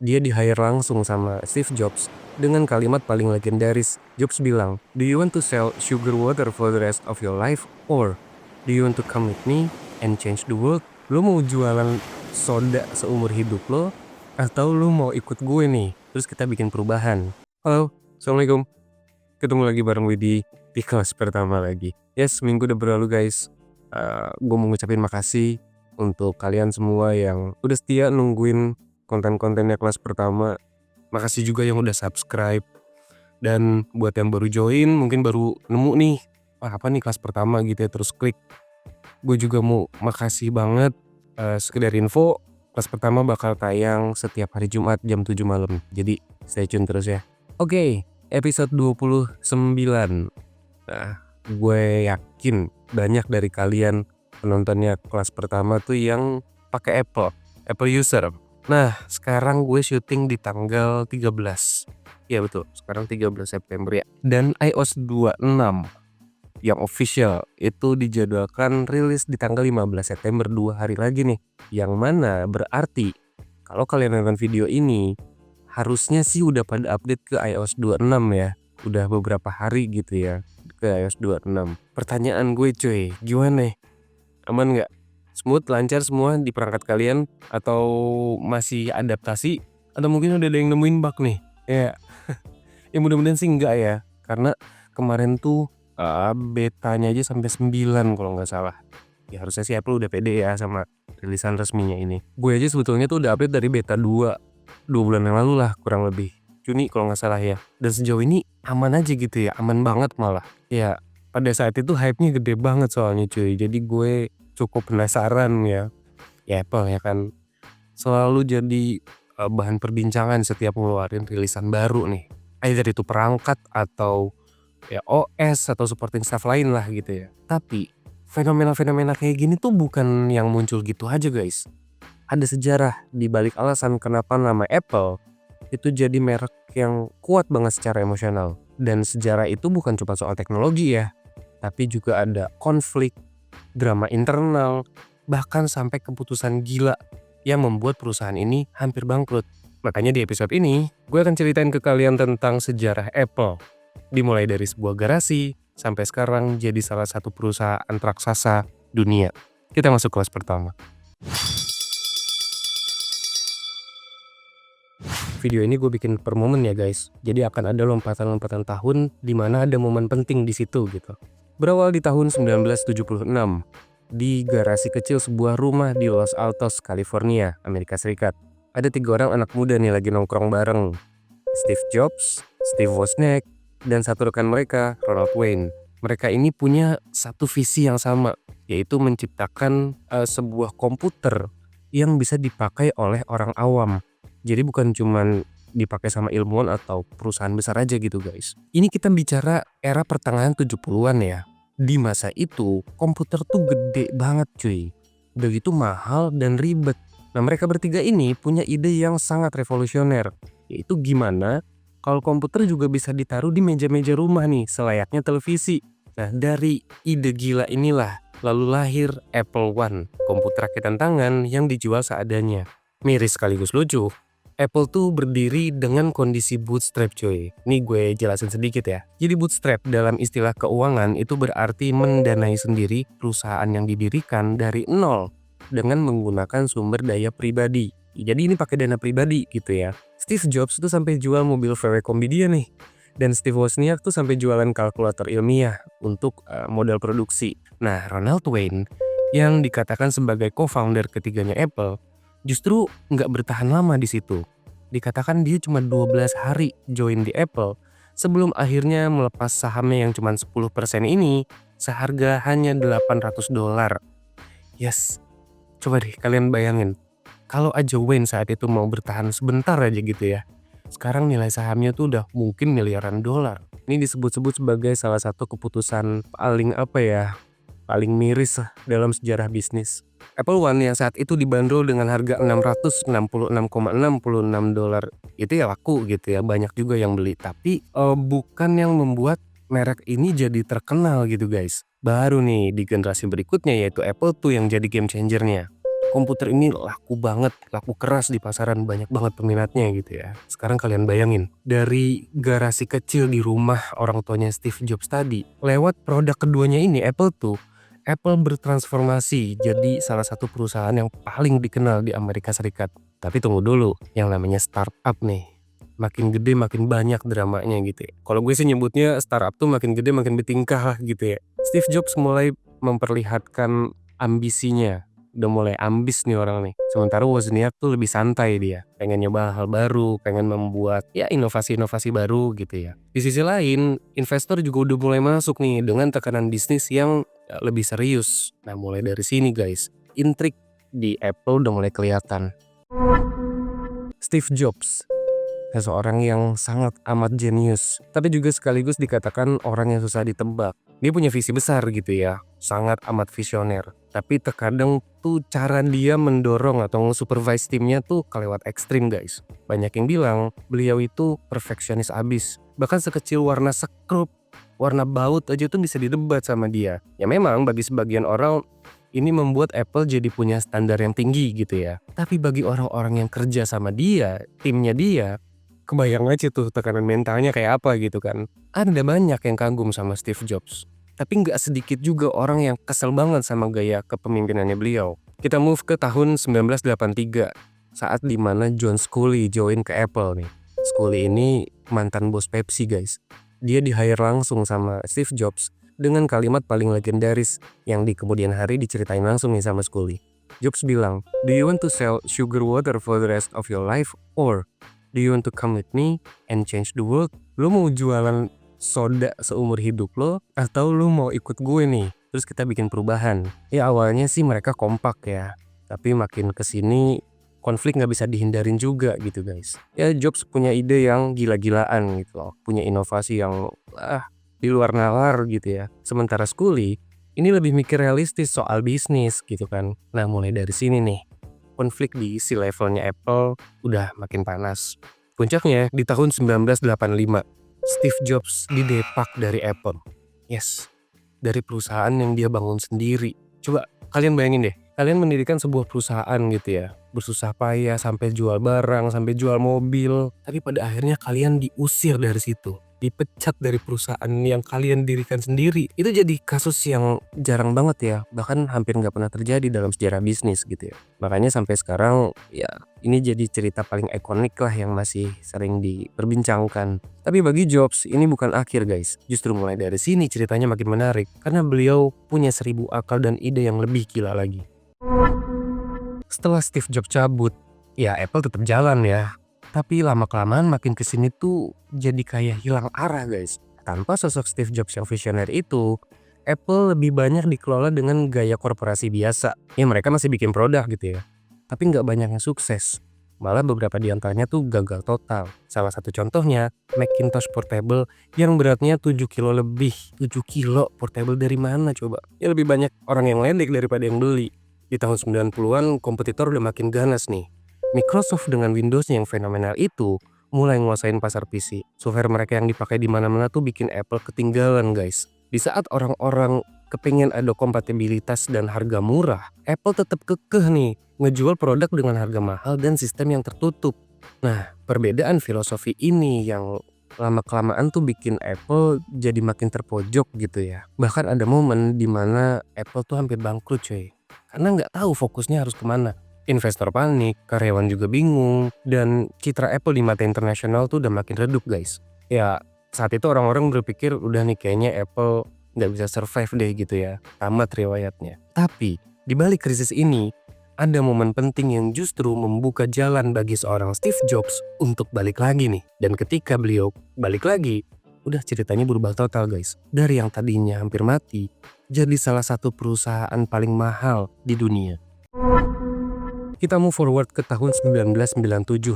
Dia di-hire langsung sama Steve Jobs dengan kalimat paling legendaris. Jobs bilang, "Do you want to sell sugar water for the rest of your life? Or do you want to come with me and change the world?" Lo mau jualan soda seumur hidup lo? Atau lo mau ikut gue nih? Terus kita bikin perubahan. Halo, Assalamualaikum. Ketemu lagi bareng Widi di kelas pertama lagi. Yes, minggu udah berlalu guys. Gue mau ngucapin makasih untuk kalian semua yang udah setia nungguin konten-kontennya kelas pertama. Makasih juga yang udah subscribe. Dan buat yang baru join, mungkin baru nemu nih, apa nih kelas pertama gitu ya, terus klik. Gue juga mau makasih banget. Sekedar info, kelas pertama bakal tayang setiap hari Jumat jam 7 malam. Jadi stay tune terus ya. Oke, episode 29. Nah, gue yakin banyak dari kalian penontonnya kelas pertama tuh yang pakai Apple user. Nah, sekarang gue syuting di tanggal 13. Ya betul, sekarang 13 September ya. Dan iOS 26 yang official itu dijadwalkan rilis di tanggal 15 September, 2 hari lagi nih. Yang mana berarti kalau kalian nonton video ini harusnya sih udah pada update ke iOS 26 ya. Udah beberapa hari gitu ya ke iOS 26. Pertanyaan gue cuy, gimana nih? Aman gak? Smooth, lancar semua di perangkat kalian? Atau masih adaptasi? Atau mungkin udah ada yang nemuin bug nih? Ya mudah-mudahan sih enggak ya. Karena kemarin tuh betanya aja sampai 9 kalau nggak salah. Ya harusnya sih Apple udah pede ya sama rilisan resminya ini. Gue aja sebetulnya tuh udah update dari beta 2 bulan yang lalu lah kurang lebih. Juni kalau nggak salah ya. Dan sejauh ini aman aja gitu ya, aman banget malah. Ya pada saat itu hype-nya gede banget soalnya cuy. Jadi gue cukup penasaran ya. Ya Apple ya kan selalu jadi bahan perbincangan setiap ngeluarin rilisan baru nih. Either itu perangkat atau ya OS atau supporting stuff lain lah gitu ya. Tapi fenomena-fenomena kayak gini tuh bukan yang muncul gitu aja guys. Ada sejarah di balik alasan kenapa nama Apple itu jadi merek yang kuat banget secara emosional. Dan sejarah itu bukan cuma soal teknologi ya, tapi juga ada konflik, drama internal, bahkan sampai keputusan gila yang membuat perusahaan ini hampir bangkrut. Makanya di episode ini, gue akan ceritain ke kalian tentang sejarah Apple. Dimulai dari sebuah garasi, sampai sekarang jadi salah satu perusahaan raksasa dunia. Kita masuk kelas pertama. Video ini gue bikin per momen ya guys. Jadi akan ada lompatan-lompatan tahun di mana ada momen penting di situ gitu. Berawal di tahun 1976 di garasi kecil sebuah rumah di Los Altos, California, Amerika Serikat. Ada 3 orang anak muda nih lagi nongkrong bareng. Steve Jobs, Steve Wozniak, dan satu rekan mereka, Ronald Wayne. Mereka ini punya satu visi yang sama, yaitu menciptakan sebuah komputer yang bisa dipakai oleh orang awam. Jadi bukan cuman dipakai sama ilmuwan atau perusahaan besar aja gitu guys. Ini kita bicara era pertengahan 70-an ya. Di masa itu komputer tuh gede banget cuy. Begitu mahal dan ribet. Nah mereka bertiga ini punya ide yang sangat revolusioner. Yaitu gimana kalau komputer juga bisa ditaruh di meja-meja rumah nih selayaknya televisi. Nah dari ide gila inilah lalu lahir Apple One. Komputer rakitan tangan yang dijual seadanya. Miris sekaligus lucu. Apple tuh berdiri dengan kondisi bootstrap cuy. Ini gue jelasin sedikit ya. Jadi bootstrap dalam istilah keuangan itu berarti mendanai sendiri perusahaan yang didirikan dari nol dengan menggunakan sumber daya pribadi. Jadi ini pakai dana pribadi gitu ya. Steve Jobs tuh sampai jual mobil VW Kombi dia nih. Dan Steve Wozniak tuh sampai jualan kalkulator ilmiah untuk modal produksi. Nah Ronald Wayne yang dikatakan sebagai co-founder ketiganya Apple justru nggak bertahan lama di situ. Dikatakan dia cuma 12 hari join di Apple sebelum akhirnya melepas sahamnya yang cuma 10% ini seharga hanya $800. Yes, coba deh kalian bayangin. Kalau aja Wayne saat itu mau bertahan sebentar aja gitu ya. Sekarang nilai sahamnya tuh udah mungkin miliaran dolar. Ini disebut-sebut sebagai salah satu keputusan paling miris lah dalam sejarah bisnis. Apple One yang saat itu dibanderol dengan harga $666,66 itu ya laku gitu ya, banyak juga yang beli. Tapi bukan yang membuat merek ini jadi terkenal gitu guys. Baru nih di generasi berikutnya yaitu Apple tuh yang jadi game changernya. komputer ini laku banget, laku keras di pasaran, banyak banget peminatnya gitu ya. Sekarang kalian bayangin, dari garasi kecil di rumah orang tuanya Steve Jobs tadi, lewat produk keduanya ini Apple bertransformasi jadi salah satu perusahaan yang paling dikenal di Amerika Serikat. Tapi tunggu dulu, yang namanya startup nih, makin gede makin banyak dramanya gitu ya. Kalau gue sih nyebutnya startup tuh makin gede makin bertingkah lah gitu ya. Steve Jobs mulai memperlihatkan ambisinya. Udah mulai ambis nih orang nih. Sementara Wozniak tuh lebih santai dia. Pengen nyoba hal baru, pengen membuat ya inovasi-inovasi baru gitu ya. Di sisi lain, investor juga udah mulai masuk nih dengan tekanan bisnis yang lebih serius. Nah mulai dari sini guys, intrik di Apple udah mulai kelihatan. Steve Jobs, seseorang yang sangat amat jenius, tapi juga sekaligus dikatakan orang yang susah ditebak. Dia punya visi besar gitu ya, sangat amat visioner. Tapi terkadang tuh cara dia mendorong atau nge-supervise timnya tuh kelewat ekstrim guys. Banyak yang bilang beliau itu perfeksionis abis. Bahkan sekecil warna sekrup, warna baut aja tuh bisa didebat sama dia. Ya memang bagi sebagian orang ini membuat Apple jadi punya standar yang tinggi gitu ya. Tapi bagi orang-orang yang kerja sama dia, timnya dia, kebayang aja tuh tekanan mentalnya kayak apa gitu kan. Ada banyak yang kagum sama Steve Jobs. Tapi nggak sedikit juga orang yang kesel banget sama gaya kepemimpinannya beliau. Kita move ke tahun 1983, saat dimana John Sculley join ke Apple nih. Sculley ini mantan bos Pepsi guys. Dia di-hire langsung sama Steve Jobs dengan kalimat paling legendaris yang di kemudian hari diceritain langsung nih sama Sculley. Jobs bilang, "Do you want to sell sugar water for the rest of your life? Or do you want to come with me and change the world?" Lo mau jualan soda seumur hidup lo atau lo mau ikut gue nih? Terus kita bikin perubahan. Ya awalnya sih mereka kompak ya. Tapi makin kesini konflik nggak bisa dihindarin juga gitu guys. Ya Jobs punya ide yang gila-gilaan gitu loh. Punya inovasi yang di luar nalar gitu ya. Sementara Sculley ini lebih mikir realistis soal bisnis gitu kan. Nah mulai dari sini nih, konflik di C-levelnya Apple udah makin panas. Puncaknya di tahun 1985, Steve Jobs didepak dari Apple. Yes, dari perusahaan yang dia bangun sendiri. Coba kalian bayangin deh, kalian mendirikan sebuah perusahaan gitu ya, bersusah payah sampai jual barang, sampai jual mobil, tapi pada akhirnya kalian diusir dari situ, dipecat dari perusahaan yang kalian dirikan sendiri. Itu jadi kasus yang jarang banget ya, bahkan hampir nggak pernah terjadi dalam sejarah bisnis gitu ya. Makanya sampai sekarang ya ini jadi cerita paling ikonik lah yang masih sering diperbincangkan. Tapi bagi Jobs ini bukan akhir guys. Justru mulai dari sini ceritanya makin menarik karena beliau punya 1000 akal dan ide yang lebih gila lagi. Setelah Steve Jobs cabut, ya Apple tetap jalan ya. Tapi lama-kelamaan makin kesini tuh jadi kayak hilang arah guys. Tanpa sosok Steve Jobs yang visioner itu, Apple lebih banyak dikelola dengan gaya korporasi biasa. Ya mereka masih bikin produk gitu ya. Tapi nggak banyak yang sukses. Malah beberapa di antaranya tuh gagal total. Salah satu contohnya, Macintosh Portable yang beratnya 7 kilo lebih. 7 kilo portable dari mana coba? Ya lebih banyak orang yang ledek daripada yang beli. Di tahun 90-an, kompetitor udah makin ganas nih. Microsoft dengan Windows yang fenomenal itu mulai nguasain pasar PC. Software mereka yang dipakai di mana-mana tuh bikin Apple ketinggalan guys. Di saat orang-orang kepengen ada kompatibilitas dan harga murah, Apple tetap kekeh nih ngejual produk dengan harga mahal dan sistem yang tertutup. Nah, perbedaan filosofi ini yang lama-kelamaan tuh bikin Apple jadi makin terpojok gitu ya. Bahkan ada momen dimana Apple tuh hampir bangkrut coy. Karena nggak tahu fokusnya harus kemana. Investor panik, karyawan juga bingung, dan citra Apple di mata internasional tuh udah makin redup guys. Ya, saat itu orang-orang berpikir udah nih kayaknya Apple nggak bisa survive deh gitu ya, tamat riwayatnya. Tapi, di balik krisis ini, ada momen penting yang justru membuka jalan bagi seorang Steve Jobs untuk balik lagi nih. Dan ketika beliau balik lagi, udah ceritanya berubah total guys. Dari yang tadinya hampir mati, jadi salah satu perusahaan paling mahal di dunia. Kita move forward ke tahun 1997.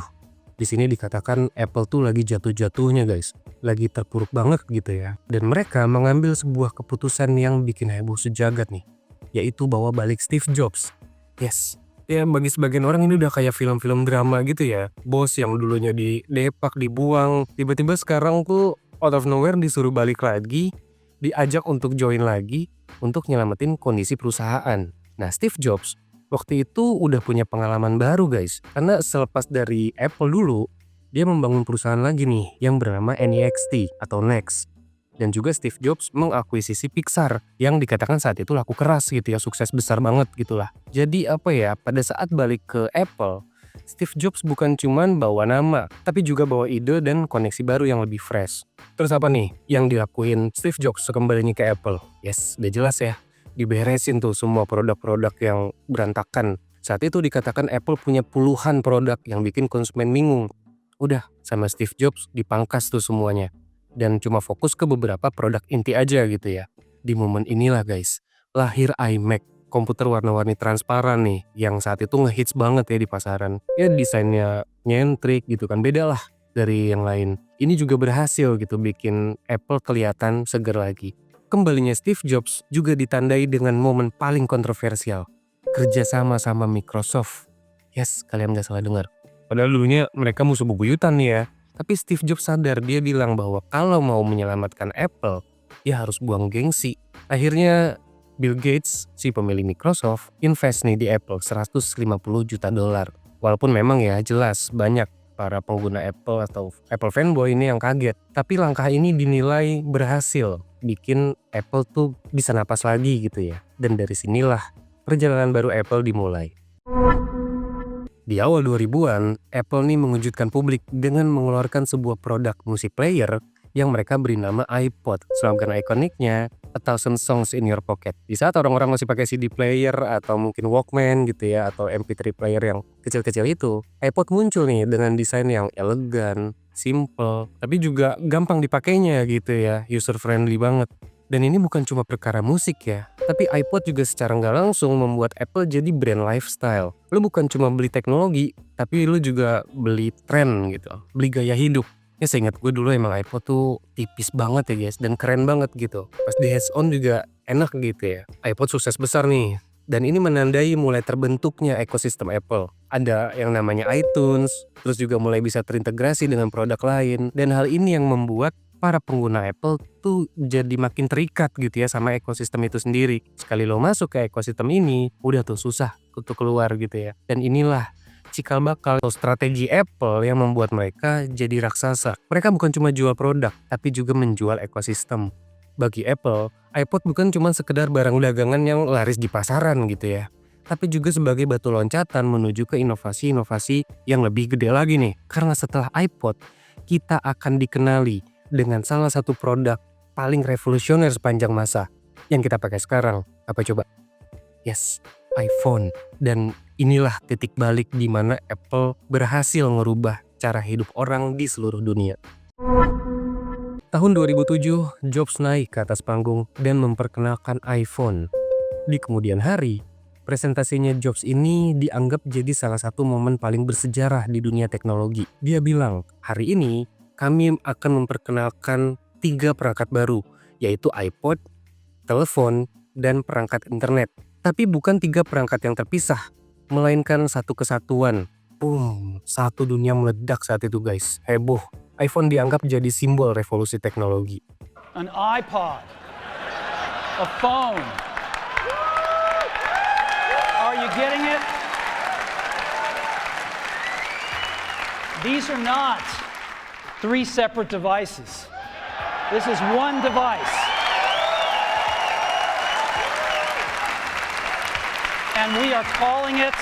Di sini dikatakan Apple tuh lagi jatuh-jatuhnya guys. Lagi terpuruk banget gitu ya. Dan mereka mengambil sebuah keputusan yang bikin heboh sejagat nih. Yaitu bawa balik Steve Jobs. Yes. Ya bagi sebagian orang ini udah kayak film-film drama gitu ya. Bos yang dulunya didepak, dibuang. Tiba-tiba sekarang tuh out of nowhere disuruh balik lagi. Diajak untuk join lagi. Untuk nyelamatin kondisi perusahaan. Nah Steve Jobs waktu itu udah punya pengalaman baru guys. Karena selepas dari Apple dulu, dia membangun perusahaan lagi nih yang bernama NEXT atau Next. Dan juga Steve Jobs mengakuisisi Pixar yang dikatakan saat itu laku keras gitu ya, sukses besar banget gitulah. Jadi apa ya, pada saat balik ke Apple, Steve Jobs bukan cuman bawa nama, tapi juga bawa ide dan koneksi baru yang lebih fresh. Terus apa nih yang dilakuin Steve Jobs sekembalinya ke Apple? Yes, udah jelas ya. Diberesin tuh semua produk-produk yang berantakan. Saat itu dikatakan Apple punya puluhan produk yang bikin konsumen bingung. Udah, sama Steve Jobs dipangkas tuh semuanya. Dan cuma fokus ke beberapa produk inti aja gitu ya. Di momen inilah guys, lahir iMac, komputer warna-warni transparan nih, yang saat itu ngehits banget ya di pasaran. Ya desainnya nyentrik gitu kan, beda lah dari yang lain. Ini juga berhasil gitu bikin Apple kelihatan seger lagi. Kembalinya Steve Jobs juga ditandai dengan momen paling kontroversial, kerjasama sama Microsoft. Yes, kalian gak salah dengar. Padahal dulunya mereka musuh bebuyutan nih ya. Tapi Steve Jobs sadar, dia bilang bahwa kalau mau menyelamatkan Apple, ya harus buang gengsi. Akhirnya Bill Gates, si pemilik Microsoft, invest nih di Apple $150 juta. Walaupun memang ya jelas banyak para pengguna Apple atau Apple fanboy ini yang kaget. Tapi langkah ini dinilai berhasil bikin Apple tuh bisa napas lagi gitu ya. Dan dari sinilah perjalanan baru Apple dimulai. Di awal 2000-an, Apple nih mengejutkan publik dengan mengeluarkan sebuah produk musik player yang mereka beri nama iPod. Slogan ikoniknya, "A Thousand Songs in Your Pocket." Di saat orang-orang masih pakai CD player atau mungkin Walkman gitu ya, atau MP3 player yang kecil-kecil itu, iPod muncul nih dengan desain yang elegan, simple, tapi juga gampang dipakainya gitu ya, user friendly banget. Dan ini bukan cuma perkara musik ya, tapi iPod juga secara nggak langsung membuat Apple jadi brand lifestyle. Lu bukan cuma beli teknologi, tapi lu juga beli tren gitu, beli gaya hidup. Ya seingat gue dulu emang iPod tuh tipis banget ya guys, dan keren banget gitu. Pas di hands on juga enak gitu ya. iPod sukses besar nih, dan ini menandai mulai terbentuknya ekosistem Apple. Ada yang namanya iTunes, terus juga mulai bisa terintegrasi dengan produk lain, dan hal ini yang membuat para pengguna Apple tuh jadi makin terikat gitu ya sama ekosistem itu sendiri. Sekali lo masuk ke ekosistem ini, udah tuh susah untuk keluar gitu ya. Dan inilah cikal bakal atau strategi Apple yang membuat mereka jadi raksasa. Mereka bukan cuma jual produk, tapi juga menjual ekosistem. Bagi Apple, iPod bukan cuma sekedar barang dagangan yang laris di pasaran gitu ya, tapi juga sebagai batu loncatan menuju ke inovasi-inovasi yang lebih gede lagi nih. Karena setelah iPod, kita akan dikenali dengan salah satu produk paling revolusioner sepanjang masa yang kita pakai sekarang. Apa coba? Yes, iPhone. Dan inilah titik balik di mana Apple berhasil merubah cara hidup orang di seluruh dunia. Tahun 2007, Jobs naik ke atas panggung dan memperkenalkan iPhone. Di kemudian hari, presentasinya Jobs ini dianggap jadi salah satu momen paling bersejarah di dunia teknologi. Dia bilang, "Hari ini kami akan memperkenalkan 3 perangkat baru, yaitu iPod, telepon, dan perangkat internet. Tapi bukan 3 perangkat yang terpisah, melainkan satu kesatuan." Boom, satu dunia meledak saat itu guys, heboh. iPhone dianggap jadi simbol revolusi teknologi. An iPod, a phone. Are you getting it? These are not 3 separate devices. This is one device. And we are calling it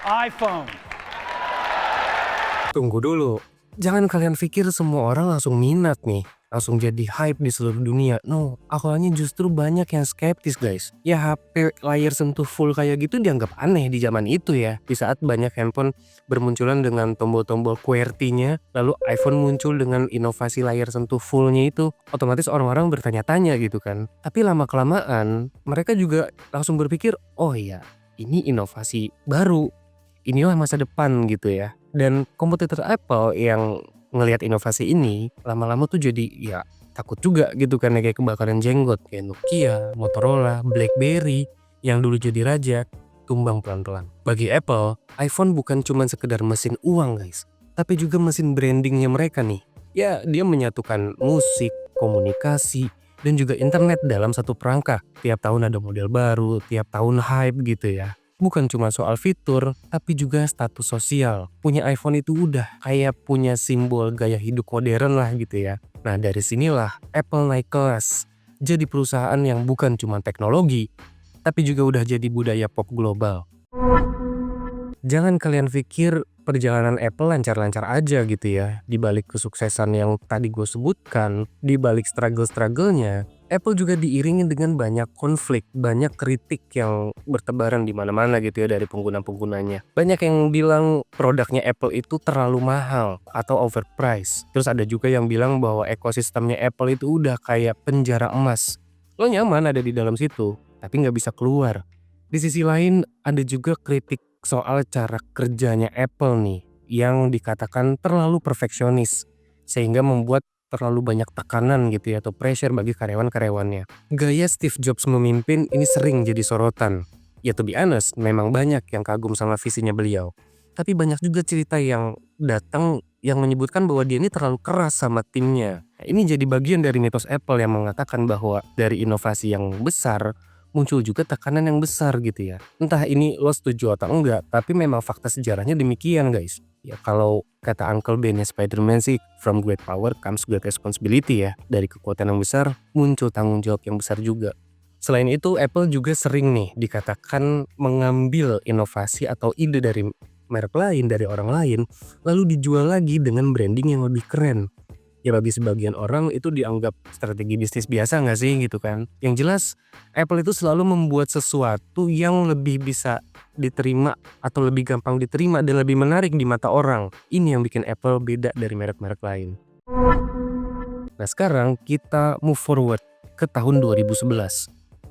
iPhone. Tunggu dulu, jangan kalian pikir semua orang langsung minat nih, langsung jadi hype di seluruh dunia. No, awalnya justru banyak yang skeptis guys. Ya HP layar sentuh full kayak gitu dianggap aneh di zaman itu ya. Di saat banyak handphone bermunculan dengan tombol-tombol QWERTY-nya, lalu iPhone muncul dengan inovasi layar sentuh fullnya itu, otomatis orang-orang bertanya-tanya gitu kan. Tapi lama-kelamaan mereka juga langsung berpikir, oh iya, ini inovasi baru, inilah masa depan gitu ya. Dan kompetitor Apple yang ngelihat inovasi ini lama-lama tuh jadi ya takut juga gitu kan ya, kayak kebakaran jenggot. Kayak Nokia, Motorola, BlackBerry yang dulu jadi raja tumbang pelan-pelan. Bagi Apple, iPhone bukan cuma sekedar mesin uang guys, tapi juga mesin brandingnya mereka nih. Ya dia menyatukan musik, komunikasi, dan juga internet dalam satu perangkat. Tiap tahun ada model baru, tiap tahun hype gitu ya. bukan cuma soal fitur, tapi juga status sosial. Punya iPhone itu udah kayak punya simbol gaya hidup modern lah gitu ya. Nah dari sinilah Apple naik kelas. Jadi perusahaan yang bukan cuma teknologi, tapi juga udah jadi budaya pop global. Jangan kalian pikir perjalanan Apple lancar-lancar aja gitu ya. Di balik kesuksesan yang tadi gue sebutkan, di balik struggle-strugglenya, Apple juga diiringi dengan banyak konflik, banyak kritik yang bertebaran di mana-mana gitu ya dari pengguna-penggunanya. Banyak yang bilang produknya Apple itu terlalu mahal atau overpriced. Terus ada juga yang bilang bahwa ekosistemnya Apple itu udah kayak penjara emas. Lo nyaman ada di dalam situ, tapi nggak bisa keluar. Di sisi lain ada juga kritik soal cara kerjanya Apple nih yang dikatakan terlalu perfeksionis sehingga membuat terlalu banyak tekanan gitu ya atau pressure bagi karyawan-karyawannya. Gaya Steve Jobs memimpin ini sering jadi sorotan. Ya to be honest, memang banyak yang kagum sama visinya beliau. Tapi banyak juga cerita yang datang yang menyebutkan bahwa dia ini terlalu keras sama timnya. Nah, ini jadi bagian dari mitos Apple yang mengatakan bahwa dari inovasi yang besar muncul juga tekanan yang besar gitu ya. Entah ini lo setuju atau enggak, tapi memang fakta sejarahnya demikian guys. Ya kalau kata Uncle Ben-nya Spider-Man sih, from great power comes great responsibility ya. Dari kekuatan yang besar muncul tanggung jawab yang besar juga. Selain itu Apple juga sering nih dikatakan mengambil inovasi atau ide dari merek lain, dari orang lain, lalu dijual lagi dengan branding yang lebih keren. Ya bagi sebagian orang itu dianggap strategi bisnis biasa nggak sih gitu kan. Yang jelas Apple itu selalu membuat sesuatu yang lebih bisa diterima atau lebih gampang diterima dan lebih menarik di mata orang. Ini yang bikin Apple beda dari merek-merek lain. Nah sekarang kita move forward ke tahun 2011.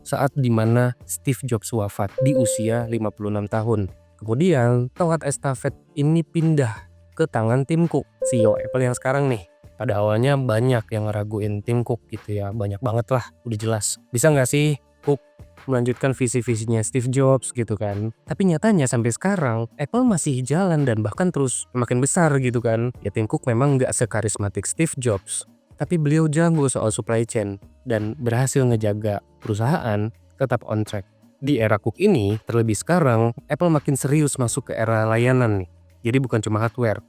Saat dimana Steve Jobs wafat di usia 56 tahun. Kemudian tongkat estafet ini pindah ke tangan Tim Cook, CEO Apple yang sekarang nih. Pada awalnya banyak yang ngeraguin Tim Cook gitu ya, banyak banget lah, udah jelas. Bisa nggak sih Cook melanjutkan visi-visinya Steve Jobs gitu kan? Tapi nyatanya sampai sekarang Apple masih jalan dan bahkan terus makin besar gitu kan. Ya Tim Cook memang nggak sekarismatik Steve Jobs, tapi beliau jago soal supply chain dan berhasil ngejaga perusahaan tetap on track. Di era Cook ini, terlebih sekarang, Apple makin serius masuk ke era layanan nih. Jadi bukan cuma hardware,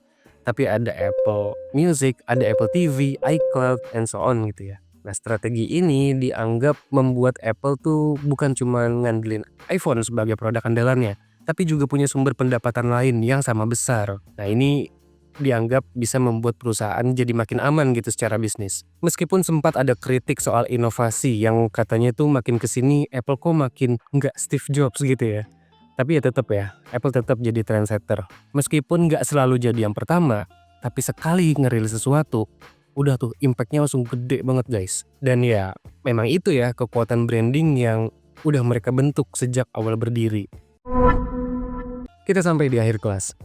tapi ada Apple Music, ada Apple TV, iCloud, and so on gitu ya. Nah strategi ini dianggap membuat Apple tuh bukan cuma ngandelin iPhone sebagai produk andalannya, tapi juga punya sumber pendapatan lain yang sama besar. Nah ini dianggap bisa membuat perusahaan jadi makin aman gitu secara bisnis. Meskipun sempat ada kritik soal inovasi yang katanya tuh makin kesini Apple kok makin nggak Steve Jobs gitu ya. Tapi ya tetap ya, Apple tetap jadi trendsetter. Meskipun nggak selalu jadi yang pertama, tapi sekali ngerilis sesuatu, udah tuh impactnya langsung gede banget guys. Dan ya memang itu ya kekuatan branding yang udah mereka bentuk sejak awal berdiri. Kita sampai di akhir kelas.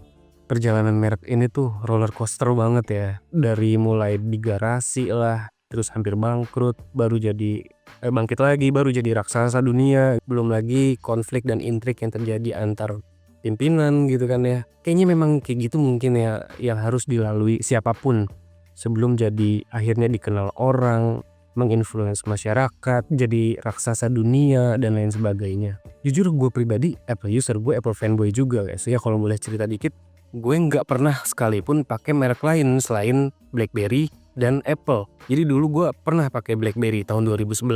Perjalanan merek ini tuh roller coaster banget ya. Dari mulai di garasi lah, terus hampir bangkrut, baru jadi bangkit lagi, baru jadi raksasa dunia. Belum lagi konflik dan intrik yang terjadi antar pimpinan gitu kan ya. Kayaknya memang kayak gitu mungkin ya yang harus dilalui siapapun sebelum jadi akhirnya dikenal orang, menginfluence masyarakat, jadi raksasa dunia dan lain sebagainya. Jujur gue pribadi Apple user, gue Apple fanboy juga guys. Ya kalau boleh cerita dikit, gue nggak pernah sekalipun pakai merek lain selain BlackBerry dan Apple. Jadi dulu gue pernah pakai BlackBerry tahun 2011.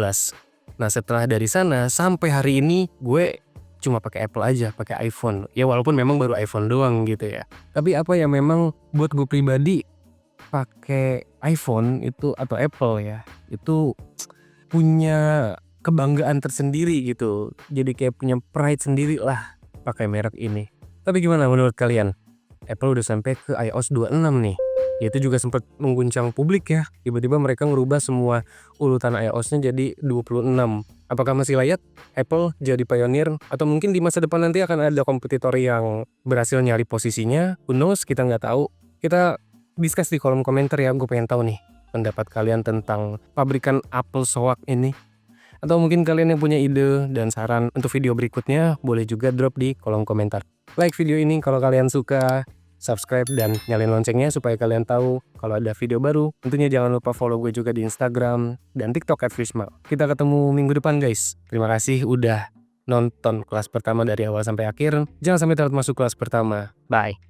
Nah setelah dari sana sampai hari ini gue cuma pakai Apple aja, pakai iPhone. Ya walaupun memang baru iPhone doang gitu ya. Tapi apa ya memang buat gue pribadi pakai iPhone itu atau Apple ya, itu punya kebanggaan tersendiri gitu. Jadi kayak punya pride sendiri lah pakai merek ini. Tapi gimana menurut kalian? Apple udah sampai ke iOS 26 nih. Ya itu juga sempat mengguncang publik ya. Tiba-tiba mereka ngerubah semua urutan iOS-nya jadi 26. Apakah masih layak Apple jadi pionir? Atau mungkin di masa depan nanti akan ada kompetitor yang berhasil nyari posisinya? Who knows, kita nggak tahu. Kita discuss di kolom komentar ya. Gue pengen tahu nih pendapat kalian tentang pabrikan Apple soak ini. Atau mungkin kalian yang punya ide dan saran untuk video berikutnya, boleh juga drop di kolom komentar. Like video ini kalau kalian suka, subscribe dan nyalain loncengnya supaya kalian tahu kalau ada video baru. Tentunya jangan lupa follow gue juga di Instagram dan TikTok @Fishmal. Kita ketemu minggu depan guys. Terima kasih udah nonton kelas pertama dari awal sampai akhir. Jangan sampai telat masuk kelas pertama. Bye.